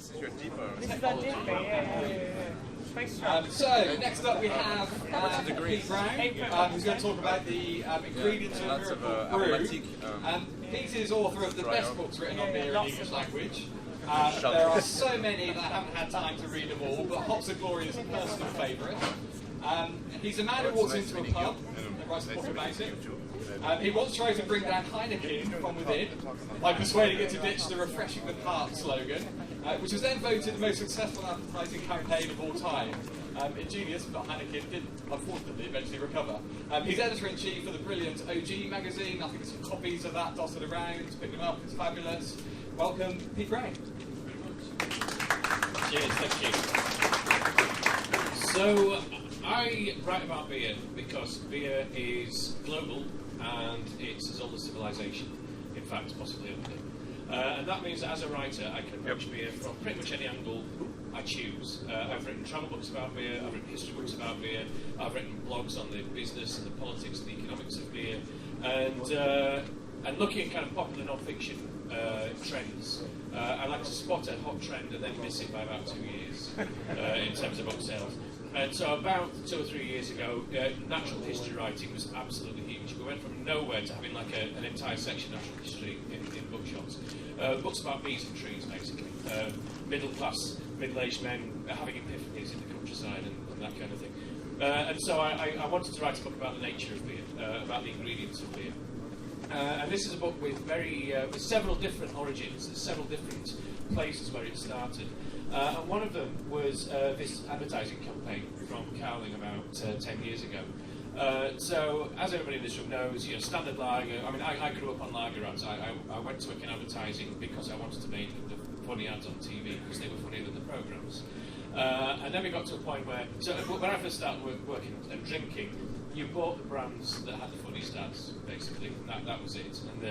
This is your dipper. This is our dipper, yeah. So, next up we have Pete Brown, who's going to talk about the ingredients of Miracle Brew. Pete is author of the best books written on beer in English language. There are so many that I haven't had time to read them all, but Hops of Glory is a personal favourite. He's a man who walks into a pub and writes a book about it. He once tried to bring down Heineken from within by persuading it to ditch the Refreshing the Heart slogan, which was then voted the most successful advertising campaign of all time. Ingenious, but Heineken did unfortunately eventually recover. He's editor-in-chief of the brilliant OG magazine. I think there's some copies of that dotted around. Pick them up, it's fabulous. Welcome, Pete Brown. Cheers, thank you. So, I write about beer because beer is global and it's as old as civilization. In fact, possibly older. And that means that as a writer, I can approach beer from pretty much any angle I choose. I've written travel books about beer, I've written history books about beer, I've written blogs on the business and the politics and the economics of beer, and looking at kind of popular non-fiction trends. I like to spot a hot trend and then miss it by about 2 years in terms of book sales. And so about 2 or 3 years ago, natural history writing was absolutely huge. We went from nowhere to having like an entire section of natural history in bookshops. Books about bees and trees, basically. Middle-class, middle-aged men having epiphanies in the countryside and that kind of thing. And so I wanted to write a book about the nature of beer, about the ingredients of beer. And this is a book with with several different origins, several different places where it started. And one of them was this advertising campaign from Carling about 10 years ago. So, as everybody in this room knows, standard lager. I mean, I grew up on lager ads. I went to work in advertising because I wanted to make the funny ads on TV because they were funnier than the programmes. And then we got to a point where, so when I first started working and drinking, you bought the brands that had the funniest ads, basically. That was it. And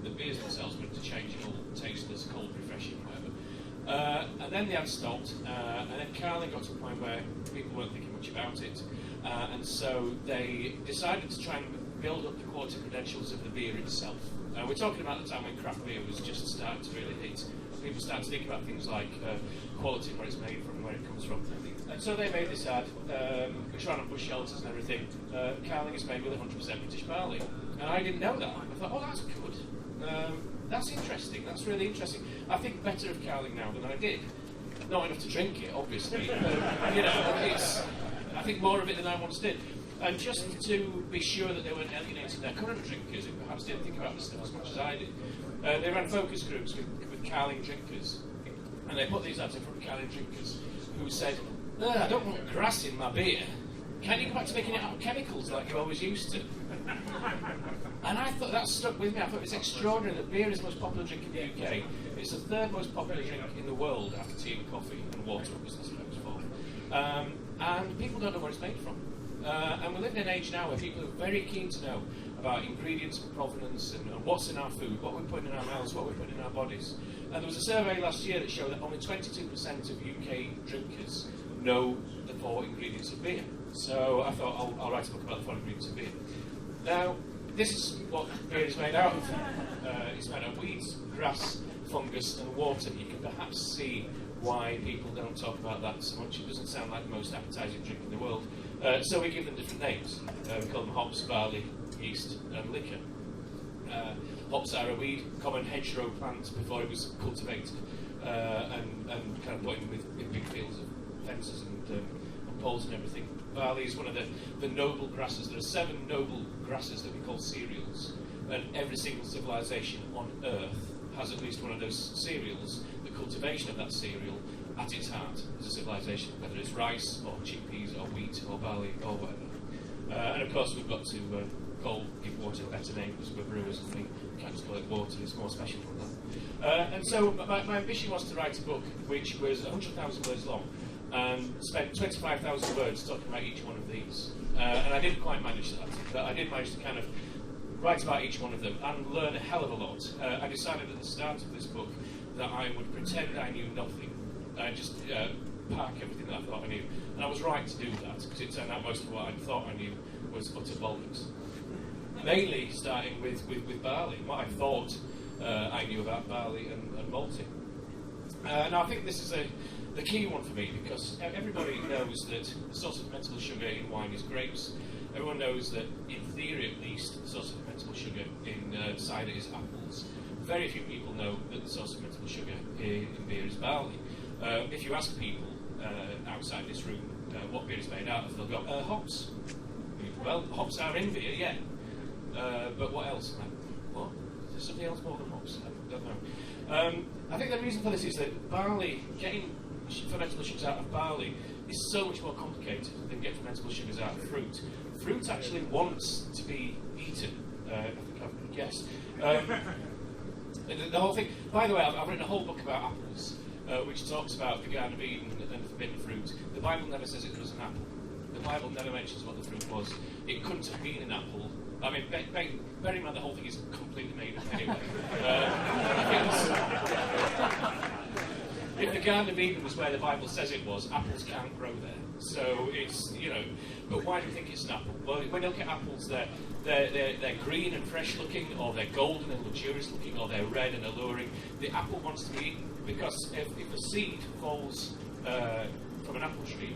the beers themselves were interchangeable, tasteless, cold, refreshing, whatever. And then the ads stopped, and then Carling got to a point where people weren't thinking much about it. And so they decided to try and build up the quality credentials of the beer itself. We're talking about the time when craft beer was just starting to really hit. People started to think about things like quality, where it's made from, where it comes from. And so they made this ad, which ran on bush shelters and everything. Carling is made with 100% British barley. And I didn't know that. I thought, oh, that's good. That's interesting. That's really interesting. I think better of Carling now than I did. Not enough to drink it, obviously. I think more of it than I once did. And just to be sure that they weren't alienating their current drinkers who perhaps didn't think about this stuff as much as I did, they ran focus groups with Carling drinkers. And they put these ads in front of Carling drinkers who said, I don't want grass in my beer. Can you go back to making it out of chemicals like you always used to? And I thought that stuck with me. I thought it's extraordinary that beer is the most popular drink in the UK. It's the third most popular drink in the world after tea and coffee and water, because that's what it was for. And people don't know where it's made from. And we live in an age now where people are very keen to know about ingredients and provenance and what's in our food, what we're putting in our mouths, what we're putting in our bodies. And there was a survey last year that showed that only 22% of UK drinkers know the 4 ingredients of beer. So I thought I'll write a book about the 4 ingredients of beer. Now, this is what beer is made out of. It's made out of weeds, grass, fungus and water. You can perhaps see why people don't talk about that so much. It doesn't sound like the most appetising drink in the world. So we give them different names. We call them hops, barley, yeast and liquor. Hops are a weed, common hedgerow plant before it was cultivated and kind of put in with big fields of fences and poles and everything. Barley is one of the noble grasses. There are 7 noble grasses that we call cereals, and every single civilization on Earth has at least one of those cereals. The cultivation of that cereal at its heart is a civilization, whether it's rice or chickpeas or wheat or barley or whatever. And of course we've got to give water a better name because we're brewers and we can't just call it water, it's more special than that. And so my ambition was to write a book which was 100,000 words long and spent 25,000 words talking about each one of these. And I didn't quite manage that, but I did manage to kind of write about each one of them and learn a hell of a lot. I decided at the start of this book that I would pretend I knew nothing and just park everything that I thought I knew. And I was right to do that, because it turned out most of what I thought I knew was utter bollocks. Mainly starting with barley, what I thought I knew about barley and malting. Now I think this is the key one for me, because everybody knows that the source of fermentable sugar in wine is grapes. Everyone knows that, in theory at least, the source of fermentable sugar in cider is apples. Very few people know that the source of fermentable sugar in beer is barley. If you ask people outside this room what beer is made out of, they'll go, hops. Well, hops are in beer, yeah. But what else? What? Is there something else more than hops? I don't know. I think the reason for this is that barley, getting fermentable sugars out of barley, is so much more complicated than getting fermentable sugars out of fruit. Fruit actually wants to be eaten. I think I've guessed. The whole thing. By the way, I've written a whole book about apples, which talks about the Garden of Eden and the forbidden fruit. The Bible never says it was an apple. The Bible never mentions what the fruit was. It couldn't have been an apple. I mean, bear in mind the whole thing is completely made up anyway. If the Garden of Eden was where the Bible says it was, apples can't grow there. So it's, but why do you think it's an apple? Well, when you look at apples, they're green and fresh looking, or they're golden and luxurious looking, or they're red and alluring. The apple wants to be eaten, because if a seed falls from an apple tree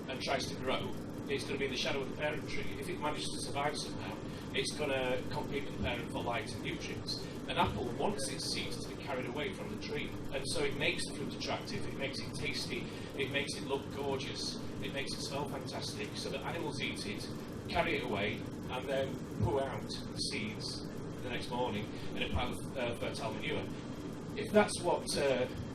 and tries to grow, it's going to be in the shadow of the parent tree. If it manages to survive somehow, it's going to compete with the parent for light and nutrients. An apple wants its seeds to be carried away from the tree, and so it makes the fruit attractive, it makes it tasty, it makes it look gorgeous, it makes it smell fantastic, so that animals eat it, carry it away, and then poo out the seeds the next morning in a pile of fertile manure. If that's what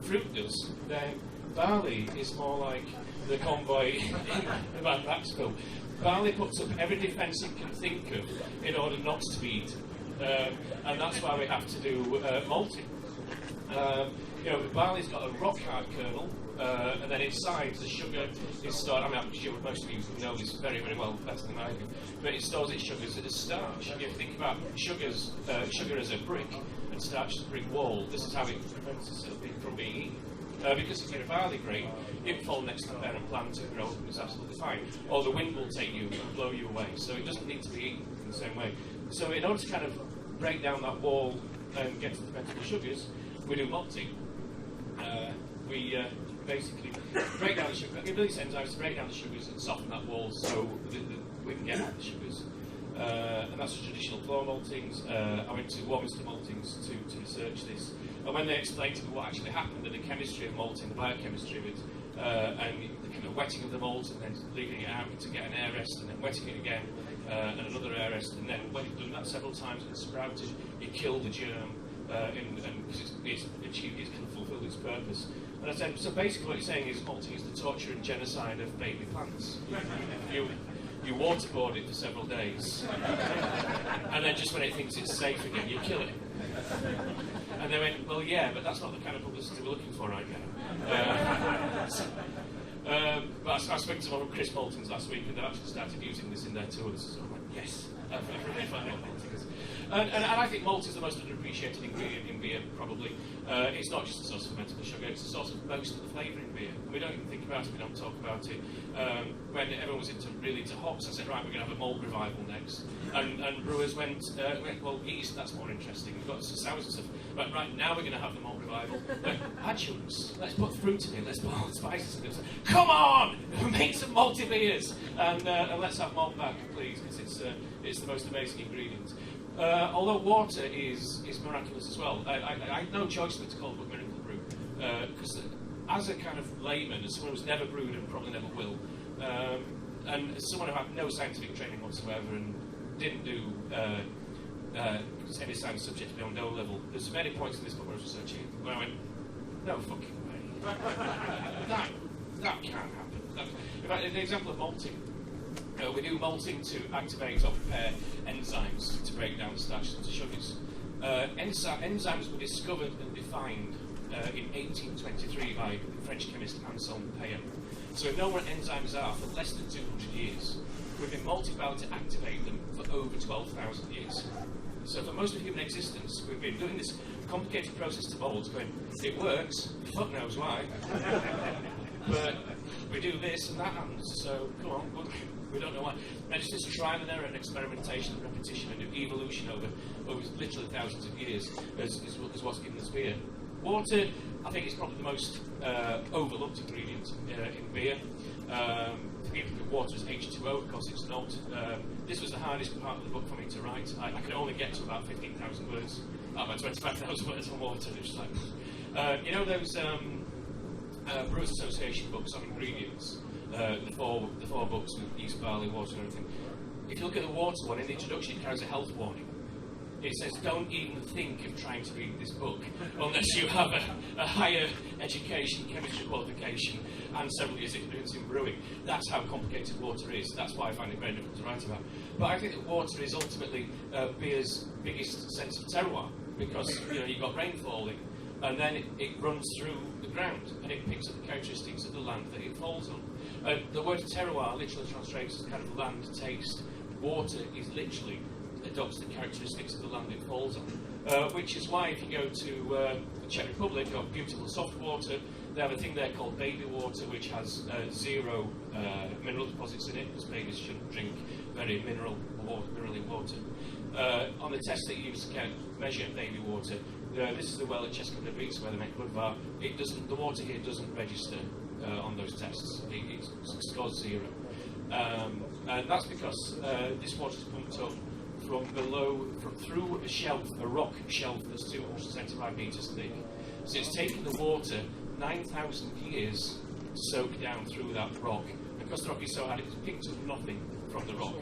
fruit does, then barley is more like the convoy in the Mad Max film. Barley puts up every defence it can think of in order not to be eaten, and that's why we have to do malting. Barley's got a rock-hard kernel, and then inside the sugar is stored. I mean, I'm sure most of you know this very, very well, better than I do, but it stores its sugars as starch. If you think about sugar as a brick and starch as a brick wall, this is how it prevents itself from being eaten. Because if you're a barley grape, it will fall next to the parent plant and grow, and it's absolutely fine. Or the wind will take you and blow you away, so it doesn't need to be eaten in the same way. So in order to kind of break down that wall and get to the fermentable sugars, we do malting. We basically break down the sugar, it release enzymes to break down the sugars and soften that wall so we can get at the sugars. And that's the traditional floor maltings. I went to Warminster Maltings to research this. And when they explained to me what actually happened in the chemistry of malting, the biochemistry of it, and the kind of wetting of the malt and then leaving it out to get an air rest and then wetting it again and another air rest, and then when you've done that several times and sprouted, you kill the germ and because it can fulfil its purpose. And I said, so basically what you're saying is malting is the torture and genocide of baby plants. You waterboard it for several days, and then just when it thinks it's safe again, you kill it. And they went, well, yeah, but that's not the kind of publicity we're looking for right now. But I spoke to one of Chris Maltons last week, and they actually started using this in their tours. So I'm like, yes, I've really found what malting is. And I think malt is the most underappreciated ingredient in beer, probably. It's not just a source of fermentable sugar, it's a source of most of the flavour in beer. We don't even think about it, we don't talk about it. When everyone was really into hops, I said, right, we're going to have a malt revival next. And brewers went, well, yeast, that's more interesting. We've got some sours and stuff. Right, now we're going to have the malt revival. But adjuncts, let's put fruit in it, let's put spices in it. Come on, make some malty beers. And let's have malt back, please, because it's the most amazing ingredient. Although water is miraculous as well. I had no choice but to call it Miracle Brew, because as a kind of layman, as someone who's never brewed and probably never will, and as someone who had no scientific training whatsoever and didn't do any science subject beyond O level, there's many points in this book where I was researching where I went, no fucking way. that can't happen. In fact, the example of malting. We do malting to activate or prepare enzymes to break down the starches into sugars. Enzymes were discovered and defined in 1823 by the French chemist Anselme Payen. So we've known what enzymes are for less than 200 years. We've been malting barley to activate them for over 12,000 years. So for most of human existence, we've been doing this complicated process to malt, going, it works, fuck knows why, but we do this and that happens, so come on, we don't know why. And it's just trial and error and experimentation and repetition and evolution over literally thousands of years is what's given us beer. Water, I think, is probably the most overlooked ingredient in beer. People think of water as H2O, because it's not. This was the hardest part of the book for me to write. I could only get to about 15,000 words, about 25,000 words on water. It was like, you know those Brewers Association books on ingredients, the four books with yeast, barley, water and everything. If you look at the water one, in the introduction it carries a health warning. It says, don't even think of trying to read this book unless you have a higher education, chemistry qualification, and several years' experience in brewing. That's how complicated water is. That's why I find it very difficult to write about. But I think that water is ultimately beer's biggest sense of terroir, because you've got rain falling, and then it runs through the ground, and it picks up the characteristics of the land that it falls on. The word terroir literally translates as kind of land taste. Water is literally adopts the characteristics of the land it falls on, which is why if you go to the Czech Republic, or beautiful soft water, they have a thing there called baby water, which has zero mineral deposits in it, because babies shouldn't drink very minerally water. On the test that you use to measure baby water, this is the well at České Budějovice where they make Budvar. The water here doesn't register on those tests. It scores 0. And that's because this water is pumped up from below, through a rock shelf that's 275 metres thick. So it's taken the water 9,000 years to soak down through that rock. And because the rock is so hard, it's picked up nothing from the rock.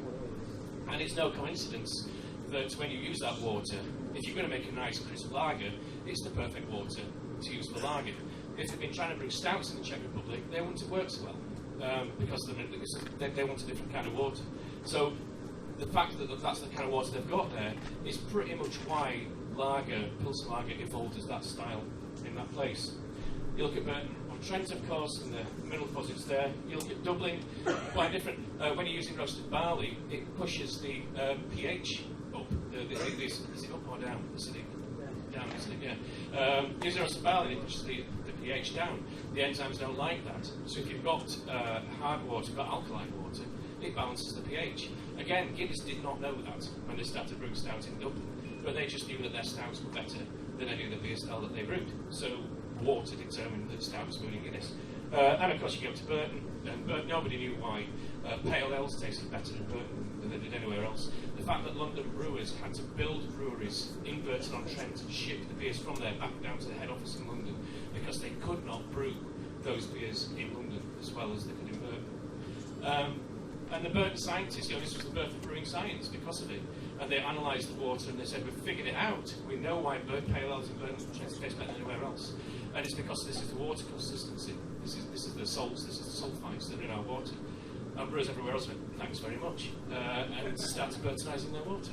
And it's no coincidence that when you use that water, if you're going to make a nice crisp lager, it's the perfect water to use for lager. If they've been trying to brew stouts in the Czech Republic, they wouldn't have worked so well, because they want a different kind of water. So the fact that that's the kind of water they've got there is pretty much why Pilsner lager evolved as that style in that place. You look at Burton-on-Trent, of course, and the mineral deposits there. You look at Dublin, quite different. When you're using roasted barley, it pushes the pH up. Is it up or down? Acidic? Down, acidic, yeah. Using roasted barley, it pushes the pH down. The enzymes don't like that. So if you've got hard water, you've got alkaline water, it balances the pH. Again, Guinness did not know that when they started brewing stouts in Dublin, but they just knew that their stouts were better than any other beer style that they brewed. So water determined that stout was good in Guinness. And of course you go to Burton, and nobody knew why pale ales tasted better in Burton than they did anywhere else. The fact that London brewers had to build breweries in Burton-on-Trent and ship the beers from there back down to the head office in London, because they could not brew those beers in London as well as they could in Burton. And the Burton scientists, this was the birth of brewing science because of it. And they analysed the water and they said, we've figured it out. We know why pale ales in Burton taste better than anywhere else. And it's because this is the water consistency. This is the salts, this is the sulphites that are in our water. And brewers everywhere else went, thanks very much, and started Burtonising their water.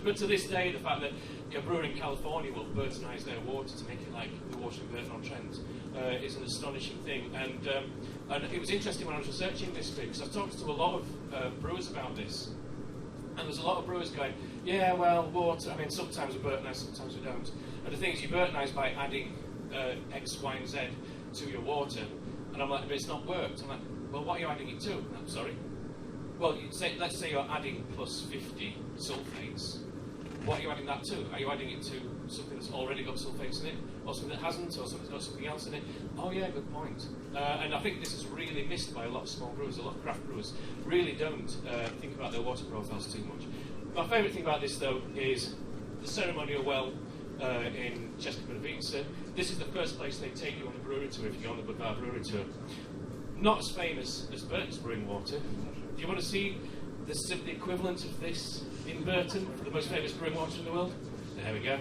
But to this day, the fact that a brewer in California will Burtonise their water to make it like the water in Burton-on-Trent is an astonishing thing. And it was interesting when I was researching this bit, because I've talked to a lot of brewers about this, and there's a lot of brewers going, yeah, well, water, sometimes we Burtonise, sometimes we don't. And the thing is, you Burtonise by adding X, Y, and Z to your water, and I'm like, but it's not worked. I'm like, well, what are you adding it to? I'm sorry. Well, let's say you're adding plus 50 sulfates. What are you adding that to? Are you adding it to something that's already got sulfates in it, or something that hasn't, or something that's got something else in it? Oh yeah, good point. And I think this is really missed by a lot of small brewers. A lot of craft brewers really don't think about their water profiles too much. My favourite thing about this, though, is the ceremonial well in České Budějovice. This is the first place they take you on the brewery tour if you go on the Budvar brewery tour. Not as famous as Burton's brewing water. Do you want to see the equivalent of this in Burton, the most famous brewing water in the world? There we go.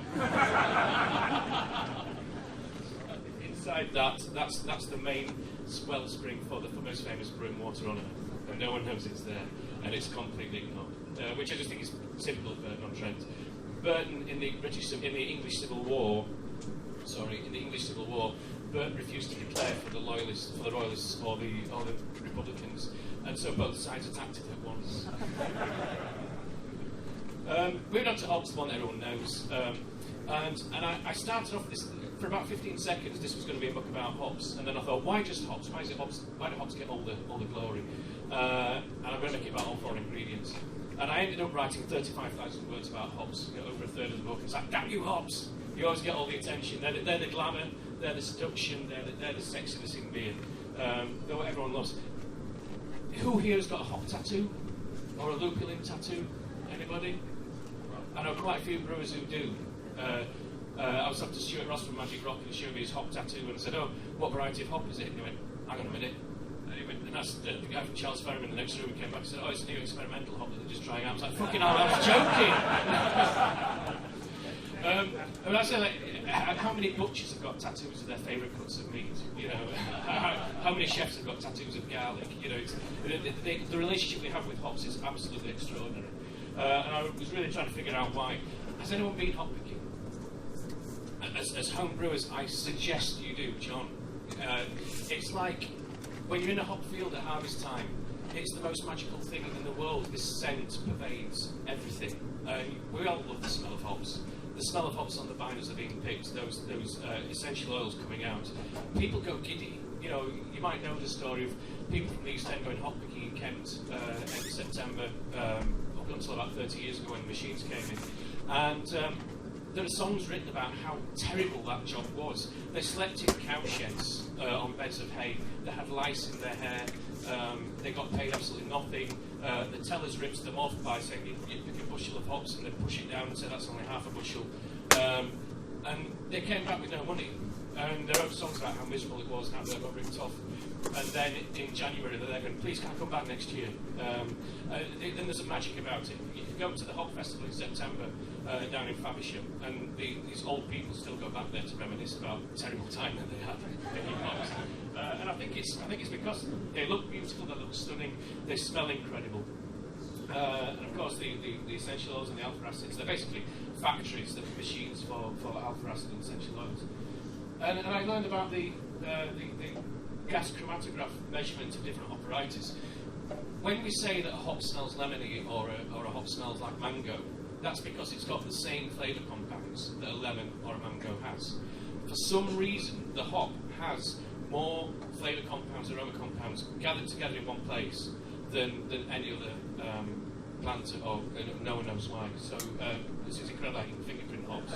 Inside that's the main wellspring for the most famous brewing water on Earth, and no one knows it's there, and it's completely ignored, which I just think is typical of Burton-on-Trent. Burton in the English Civil War, Burton refused to declare for the Royalists or the Republicans, and so both sides attacked it at once. Moving on to hops, one that everyone knows, and I started off this for about 15 seconds. This was going to be a book about hops, and then I thought, why just hops? Why is it hops? Why do hops get all the glory? And I'm going to make it about all 4 ingredients. And I ended up writing 35,000 words about hops, over a third of the book. It's like, damn you hops! You always get all the attention. They're the glamour, they're the seduction, they're the sexiness in beer. They're what everyone loves. Who here has got a hop tattoo? Or a lupulin tattoo? Anybody? I know quite a few brewers who do. I was talking to Stuart Ross from Magic Rock, and he showed me his hop tattoo, and I said, "Oh, what variety of hop is it?" And he went, "Hang on a minute." And that's the guy from Charles Ferrum in the next room came back and said, "Oh, it's a new experimental hop that they're just trying out." I was like, "Fucking hell, I was joking." And I said, like, how many butchers have got tattoos of their favourite cuts of meat? You know, how many chefs have got tattoos of garlic? You know, the relationship we have with hops is absolutely extraordinary. And I was really trying to figure out why. Has anyone been hop picking? As home brewers, I suggest you do, John. It's like when you're in a hop field at harvest time, it's the most magical thing in the world. This scent pervades everything. We all love the smell of hops. The smell of hops on the vine as they're being picked, those essential oils coming out. People go giddy. You know, you might know the story of people from the East End going hop picking in Kent end of September, up until about 30 years ago when the machines came in. And there are songs written about how terrible that job was. They slept in cow sheds on beds of hay. They had lice in their hair. They got paid absolutely nothing. The tellers ripped them off by saying, you pick a bushel of hops, and they'd push it down and say that's only half a bushel. And they came back with no money. And they wrote songs about how miserable it was and how they got ripped off. And then in January they're going, please can I come back next year? Then there's a magic about it. You can go to the Hop Festival in September down in Faversham, and these old people still go back there to reminisce about the terrible time that they had picking hops. And I think it's because they look beautiful, they look stunning, they smell incredible. And of course the essential oils and the alpha acids, they're basically factories, they're machines for alpha acid and essential oils. And I learned about the gas chromatograph measurement of different hop varieties. When we say that a hop smells lemony or a hop smells like mango, that's because it's got the same flavour compounds that a lemon or a mango has. For some reason, the hop has more flavour compounds, aroma compounds gathered together in one place than any other plant, or no one knows why. So this is incredible. You can fingerprint hops.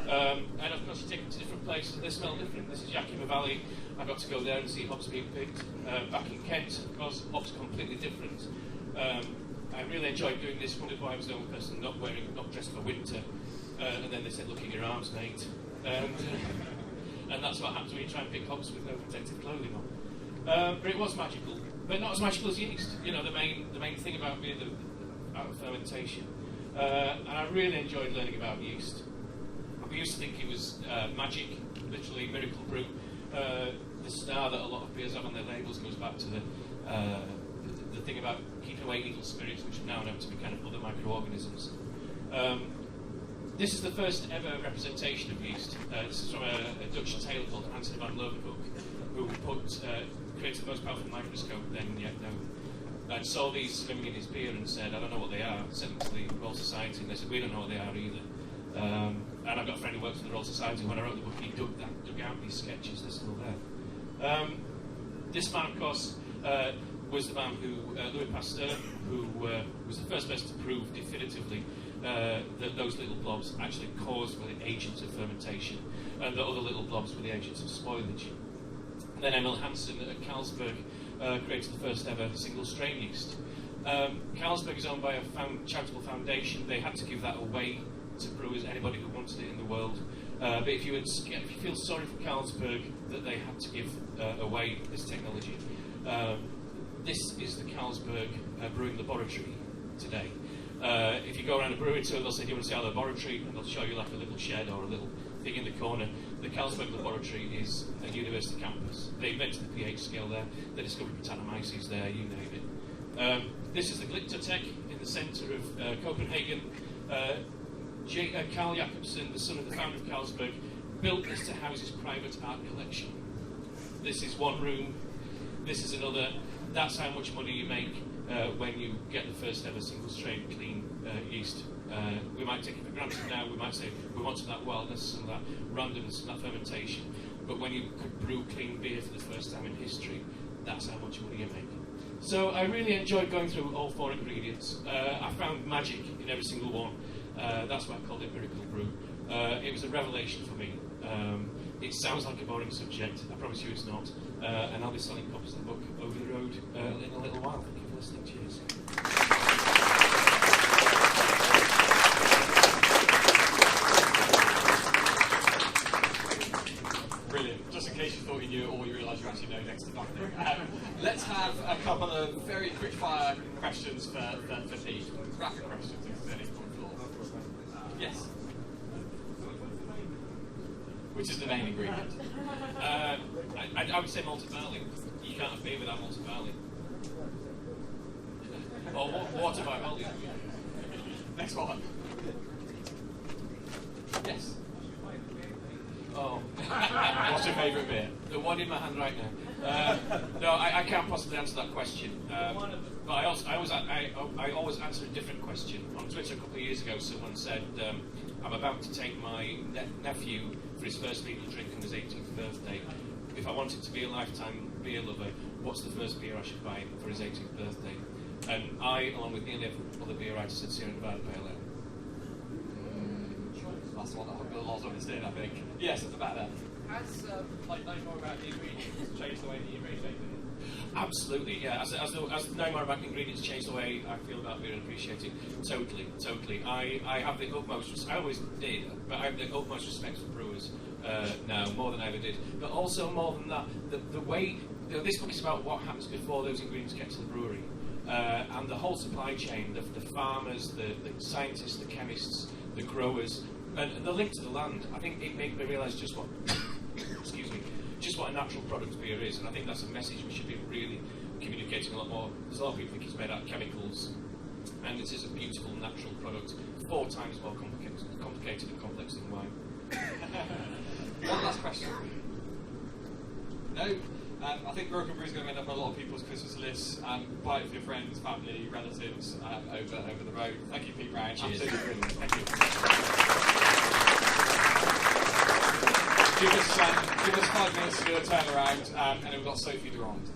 And of course, you take them to different places, they smell different. This is Yakima Valley. I got to go there and see hops being picked. Back in Kent, of course, hops completely different. I really enjoyed doing this. Wondered why I was the only person not dressed for winter. And then they said, "Look in your arms, mate." And that's what happens when you try and pick hops with no protective clothing on. But it was magical, but not as magical as yeast. You know, the main thing about beer, about fermentation. And I really enjoyed learning about yeast. We used to think it was magic, literally Miracle Brew. The star that a lot of beers have on their labels goes back to the thing about keeping away evil spirits, which are now known to be kind of other microorganisms. This is the first ever representation of yeast. This is from a Dutch tailor called Anthony van Leeuwenhoek, who created the most powerful microscope then yet known. And saw these swimming in his beer and said, "I don't know what they are." Sent them to the Royal Society, and they said, "We don't know what they are either." And I've got a friend who works for the Royal Society. When I wrote the book, he dug out these sketches. They're still there. This man, of course, was the man who, Louis Pasteur, who was the first person to prove definitively that those little blobs actually caused the agents of fermentation, and that other little blobs were the agents of spoilage. And then Emil Hansen at Carlsberg created the first ever single strain yeast. Carlsberg is owned by a charitable foundation. They had to give that away to brewers, anybody who wanted it in the world. But if you feel sorry for Carlsberg that they had to give away this technology, this is the Carlsberg Brewing Laboratory today. If you go around a brewery tour, they'll say, "Do you want to see our laboratory?" And they'll show you like a little shed or a little thing in the corner. The Carlsberg Laboratory is a university campus. They invented the pH scale there. They discovered Brettanomyces there, you name it. This is the Glyptotek in the centre of Copenhagen. Carl Jacobsen, the son of the founder of Carlsberg, built this to house his private art collection. This is one room, this is another. That's how much money you make when you get the first ever single strain clean yeast. We might take it for granted now, we might say we want some of that wildness, some of that randomness, some of that fermentation, but when you could brew clean beer for the first time in history, that's how much money you make. So I really enjoyed going through all 4 ingredients. I found magic in every single one. That's why I called it Miracle Brew. It was a revelation for me. It sounds like a boring subject, I promise you it's not. And I'll be selling copies of the book over the road in a little while. Thank you for listening. Cheers. Brilliant. Just in case you thought you knew it all, you realise you actually know next to nothing. Let's have a couple of very quick fire questions for Pete. Rapid questions, if there's any on the floor. Yes. Which is the main ingredient? I would say malted barley. You can't have beer without malted barley. Or water by volume. Next one. Yes. Oh. What's your favourite beer? The one in my hand right now. No, I can't possibly answer that question. But I always answer a different question. On Twitter a couple of years ago, someone said, I'm about to take my nephew for his first legal drink on his 18th birthday. If I wanted to be a lifetime beer lover, what's the first beer I should buy for his 18th birthday? And I, along with nearly every other beer writer, said Sierra Nevada Pale Ale. That's what a lot of us did, I think. Yes, at the back there. Has knowing more about the ingredients changed the way that you read it? Absolutely, yeah. As knowing more about the ingredients changed the way I feel about beer and appreciate it. Totally. I have the utmost, I always did, but I have the utmost respect for brewers now, more than I ever did. But also more than that, the way, this book is about what happens before those ingredients get to the brewery. And the whole supply chain, the farmers, the scientists, the chemists, the growers, and the link to the land. I think it made me realise just what, excuse me, just what a natural product beer is, and I think that's a message we should be really communicating a lot more. There's a lot of people think it's made out of chemicals, and it is a beautiful natural product, 4 times more complicated and complex than wine. One last question. No? I think Miracle Brew is going to end up on a lot of people's Christmas lists. Buy it for your friends, family, relatives over the road. Thank you, Pete Brown. Cheers. Absolutely brilliant. Thank you. Give us 5 minutes to do a turnaround, and then we've got Sophie Durand.